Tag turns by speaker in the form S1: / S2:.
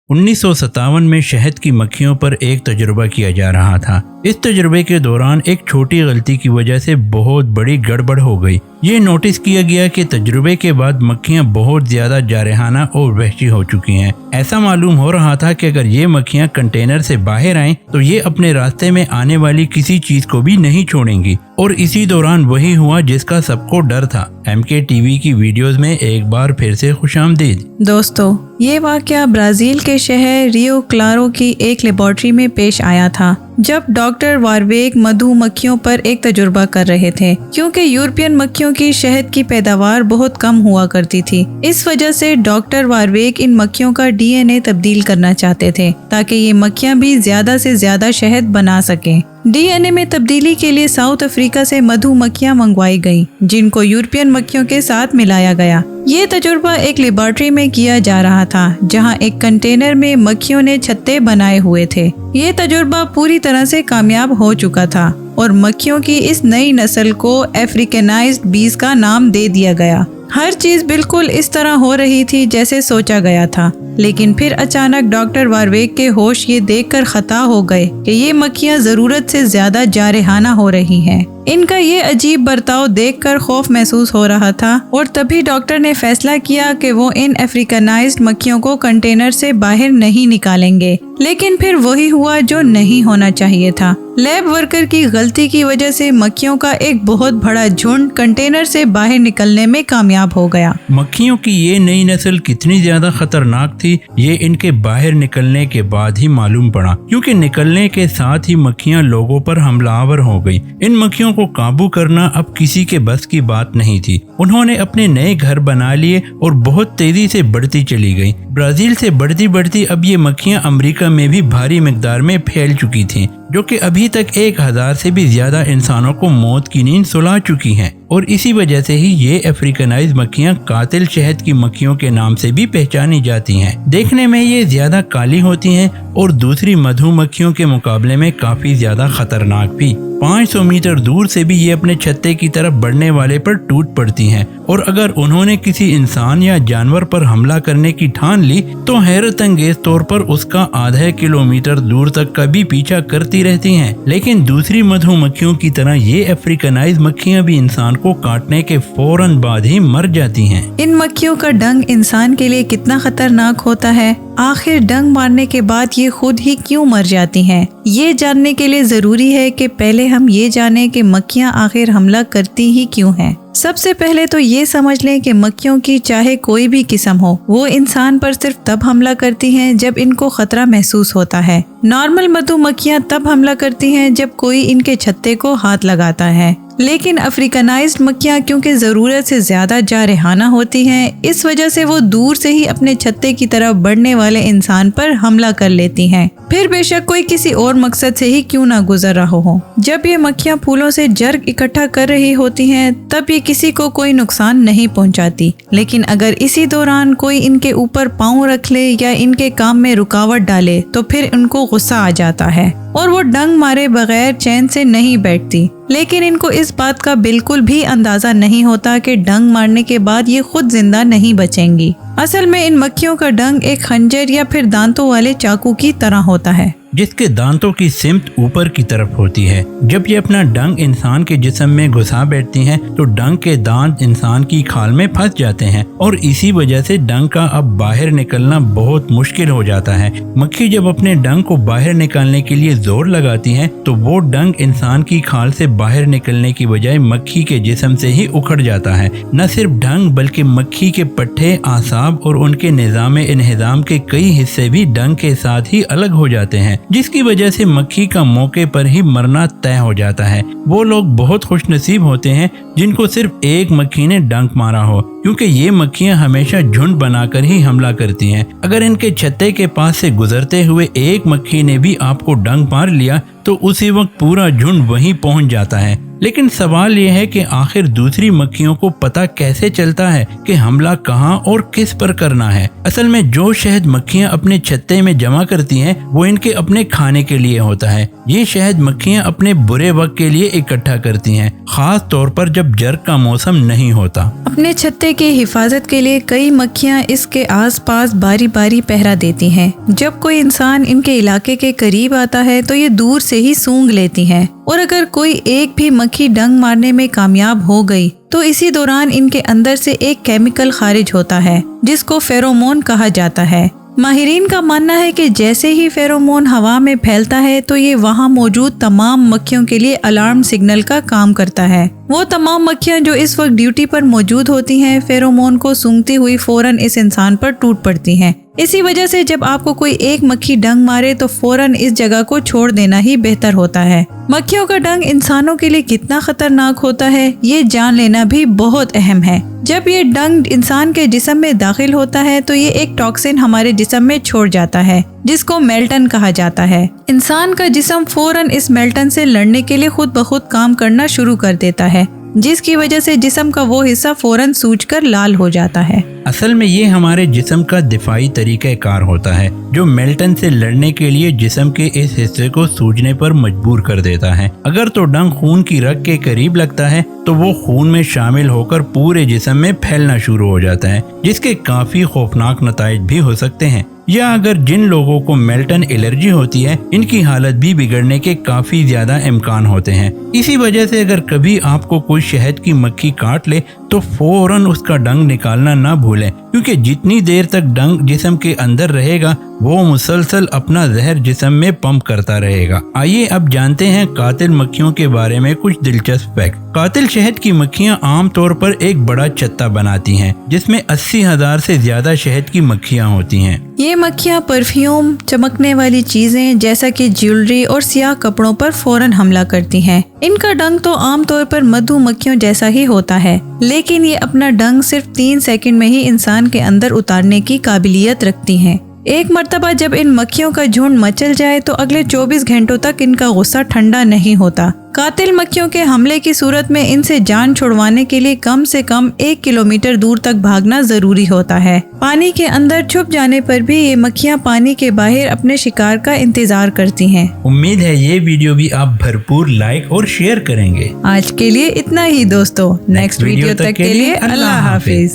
S1: 1957 में शहद की मक्खियों पर एक तजुर्बा किया जा रहा था। इस तजुर्बे के दौरान एक छोटी गलती की वजह से बहुत बड़ी गड़बड़ हो गई। ये नोटिस किया गया कि तजुर्बे के बाद मक्खियां बहुत ज्यादा जारहाना और वहशी हो चुकी हैं। ऐसा मालूम हो रहा था कि अगर ये मक्खियां कंटेनर से बाहर आएं तो ये अपने रास्ते में आने वाली किसी चीज को भी नहीं छोड़ेंगी। और इसी दौरान वही हुआ जिसका सबको डर था। MK TV की वीडियोस में एक बार फिर से खुशामदीद।
S2: दोस्तों, ये वाकया ब्राजील के शहर रियो क्लारो की एक लेबोरेटरी में पेश आया था, जब डॉक्टर वारवेग मधुमक्खियों पर एक तजुर्बा कर रहे थे। क्योंकि यूरोपियन मक्खियों की शहद की पैदावार बहुत कम हुआ करती थी, इस वजह से डॉक्टर वारवेग इन मक्खियों का DNA तब्दील करना चाहते थे ताकि ये मक्खियां भी ज्यादा से ज्यादा शहद बना सकें। DNA में तब्दीली के लिए साउथ अफ्रीका से मधुमक्खियां मंगवाई गईं, जिनको यूरोपियन मक्खियों के साथ मिलाया गया। ये तजुर्बा एक लेबोरेटरी में किया जा रहा था, जहां एक कंटेनर में मक्खियों ने छत्ते बनाए हुए थे। ये तजुर्बा पूरी तरह से कामयाब हो चुका था और मक्खियों की इस नई नस्ल को अफ्रीकनाइज्ड बीज का नाम दे दिया गया। हर चीज बिल्कुल इस तरह हो रही थी जैसे सोचा गया था, लेकिन फिर अचानक डॉक्टर वारवेग के होश ये देखकर खता हो गए कि ये मक्खियां जरूरत से ज्यादा जारहाना हो रही हैं। इनका ये अजीब बर्ताव देखकर खौफ महसूस हो रहा था और तभी डॉक्टर ने फैसला किया कि वो इन अफ्रीकनाइज्ड मक्खियों को कंटेनर से बाहर नहीं निकालेंगे। लेकिन फिर वही हुआ जो नहीं होना चाहिए था। लैब वर्कर की गलती की वजह से मक्खियों का एक बहुत बड़ा झुंड कंटेनर से बाहर निकलने में कामयाब हो गया।
S1: मक्खियों की ये नई नस्ल कितनी ज्यादा खतरनाक थी, ये इनके बाहर निकलने के बाद ही मालूम पड़ा, क्योंकि निकलने के साथ ही मक्खियां लोगों पर हमलावर हो गई। इन मक्खियों को काबू करना अब किसी के बस की बात नहीं थी। उन्होंने अपने नए घर बना लिए और बहुत तेजी से बढ़ती चली गई। ब्राजील से बढ़ती बढ़ती अब ये मक्खियां अमेरिका में भी भारी मिकदार में फैल चुकी थीं, जो कि अभी तक 1000 से भी ज्यादा इंसानों को मौत की नींद सुला चुकी हैं। और इसी वजह से ही ये अफ्रीकनाइज्ड मक्खियां कातिल शहद की मक्खियों के नाम से भी पहचानी जाती हैं। देखने में ये ज्यादा काली होती हैं और दूसरी मधुमक्खियों के मुकाबले में काफी ज्यादा खतरनाक भी। 500 मीटर दूर से भी ये अपने छत्ते की तरफ बढ़ने वाले पर टूट पड़ती हैं और अगर उन्होंने किसी इंसान या जानवर पर हमला करने की ठान ली तो हैरत अंगेज तौर पर उसका आधा किलोमीटर दूर तक का भी पीछा करती रहती हैं। लेकिन दूसरी मधुमक्खियों की तरह ये अफ्रीकनाइज्ड मक्खियां भी इंसान को काटने के फौरन बाद ही मर जाती हैं।
S2: इन मक्खियों का डंक इंसान के लिए कितना खतरनाक होता है, आखिर डंक मारने के बाद ये खुद ही क्यों मर जाती हैं? ये जानने के लिए जरूरी है कि पहले हम ये जानें कि मक्खियां आखिर हमला करती ही क्यों हैं। सबसे पहले तो ये समझ लें कि मक्खियों की चाहे कोई भी किस्म हो, वो इंसान पर सिर्फ तब हमला करती हैं जब इनको खतरा महसूस होता है। नॉर्मल मधुमक्खियां तब हमला करती हैं जब कोई इनके छत्ते को हाथ लगाता है, लेकिन अफ्रीकनाइज्ड मक्खियां क्योंकि जरूरत से ज्यादा जारहाना होती हैं, इस वजह से वो दूर से ही अपने छत्ते की तरफ बढ़ने वाले इंसान पर हमला कर लेती हैं, फिर बेशक कोई किसी और मकसद से ही क्यों ना गुजर रहा हो। जब ये मक्खियां फूलों से जर्ग इकट्ठा कर रही होती हैं, तब ये किसी को कोई नुकसान नहीं पहुंचाती, लेकिन अगर इसी दौरान कोई इनके ऊपर पाँव रख ले या इनके काम में रुकावट डाले तो फिर उनको गुस्सा आ जाता है और वो डंक मारे बगैर चैन से नहीं बैठती। लेकिन इनको इस बात का बिल्कुल भी अंदाजा नहीं होता कि डंक मारने के बाद ये खुद जिंदा नहीं बचेंगी। असल में इन मक्खियों का डंक एक खंजर या फिर दांतों वाले चाकू की तरह होता है,
S1: जिसके दांतों की सिमत ऊपर की तरफ होती है। जब ये अपना डंक इंसान के जिस्म में घुसा बैठती हैं तो डंक के दांत इंसान की खाल में फंस जाते हैं और इसी वजह से डंक का अब बाहर निकलना बहुत मुश्किल हो जाता है। मक्खी जब अपने डंक को बाहर निकालने के लिए जोर लगाती है तो वो डंक इंसान की खाल से बाहर निकलने की बजाय मक्खी के जिस्म से ही उखड़ जाता है। न सिर्फ डंक बल्कि मक्खी के पट्टे, आसाब और उनके निज़ाम इंहिज़ाम के कई हिस्से भी डंक के साथ ही अलग हो जाते हैं, जिसकी वजह से मक्खी का मौके पर ही मरना तय हो जाता है। वो लोग बहुत खुशनसीब होते हैं जिनको सिर्फ एक मक्खी ने डंक मारा हो, क्योंकि ये मक्खियां हमेशा झुंड बनाकर ही हमला करती हैं। अगर इनके छत्ते के पास से गुजरते हुए एक मक्खी ने भी आपको डंक मार लिया तो उसी वक्त पूरा झुंड वहीं पहुंच जाता है। लेकिन सवाल यह है कि आखिर दूसरी मक्खियों को पता कैसे चलता है कि हमला कहाँ और किस पर करना है। असल में जो शहद मक्खियां अपने छत्ते में जमा करती हैं वो इनके अपने खाने के लिए होता है। ये शहद मक्खियां अपने बुरे वक्त के लिए इकट्ठा करती हैं, खास तौर पर जब जर्ग का मौसम नहीं होता।
S2: अपने छत्ते की हिफाजत के लिए कई मक्खियाँ इसके आसपास बारी बारी पहरा देती हैं। जब कोई इंसान इनके इलाके के करीब आता है तो ये दूर से ही सूंघ लेती हैं, और अगर कोई एक भी मक्खी डंक मारने में कामयाब हो गई तो इसी दौरान इनके अंदर से एक केमिकल खारिज होता है जिसको फेरोमोन कहा जाता है। माहिरीन का मानना है कि जैसे ही फेरोमोन हवा में फैलता है तो ये वहाँ मौजूद तमाम मक्खियों के लिए अलार्म सिग्नल का काम करता है। वो तमाम मक्खियाँ जो इस वक्त ड्यूटी पर मौजूद होती हैं, फेरोमोन को सूंघती हुई फौरन इस इंसान पर टूट पड़ती हैं। इसी वजह से जब आपको कोई एक मक्खी डंक मारे तो फौरन इस जगह को छोड़ देना ही बेहतर होता है। मक्खियों का डंक इंसानों के लिए कितना खतरनाक होता है ये जान लेना भी बहुत अहम है। जब ये डंक इंसान के जिस्म में दाखिल होता है तो ये एक टॉक्सिन हमारे जिस्म में छोड़ जाता है जिसको मेल्टन कहा जाता है। इंसान का जिस्म फौरन इस मेल्टन से लड़ने के लिए खुद ब खुद काम करना शुरू कर देता है, जिसकी वजह से जिस्म का वो हिस्सा फौरन सूजकर लाल हो जाता है।
S1: असल में ये हमारे जिस्म का दिफाई तरीक़ाकार होता है जो मेल्टन से लड़ने के लिए जिस्म के इस हिस्से को सूजने पर मजबूर कर देता है। अगर तो डंक खून की रग के करीब लगता है तो वो खून में शामिल होकर पूरे जिस्म में फैलना शुरू हो जाता है, जिसके काफी खौफनाक नताइज भी हो सकते हैं। या अगर जिन लोगों को मेल्टन एलर्जी होती है इनकी हालत भी बिगड़ने के काफी ज्यादा इम्कान होते हैं। इसी वजह से अगर कभी आपको कोई शहद की मक्खी काट ले तो फौरन उसका डंक निकालना ना भूलें, क्योंकि जितनी देर तक डंक जिस्म के अंदर रहेगा वो मुसलसल अपना जहर जिस्म में पंप करता रहेगा। आइए अब जानते हैं कातिल मक्खियों के बारे में कुछ दिलचस्प फैक्ट। कातिल शहद की मक्खियाँ आम तौर पर एक बड़ा छत्ता बनाती हैं जिसमें 80,000 से ज्यादा शहद की मक्खियाँ होती हैं।
S2: ये मक्खियाँ परफ्यूम, चमकने वाली चीजें जैसा कि ज्वेलरी और सियाह कपड़ों पर फौरन हमला करती हैं। इनका डंक तो आमतौर पर मधु मक्खियों जैसा ही होता है, लेकिन ये अपना डंक सिर्फ 3 सेकंड में ही इंसान के अंदर उतारने की काबिलियत रखती हैं। एक मर्तबा जब इन मक्खियों का झुंड मचल जाए तो अगले 24 घंटों तक इनका गुस्सा ठंडा नहीं होता। कातिल मक्खियों के हमले की सूरत में इनसे जान छुड़वाने के लिए कम से कम 1 किलोमीटर दूर तक भागना जरूरी होता है। पानी के अंदर छुप जाने पर भी ये मक्खियाँ पानी के बाहर अपने शिकार का इंतजार करती हैं।
S1: उम्मीद है ये वीडियो भी आप भरपूर लाइक और शेयर करेंगे।
S2: आज के लिए इतना ही दोस्तों, नेक्स्ट वीडियो तक के लिए अल्लाह हाफिज।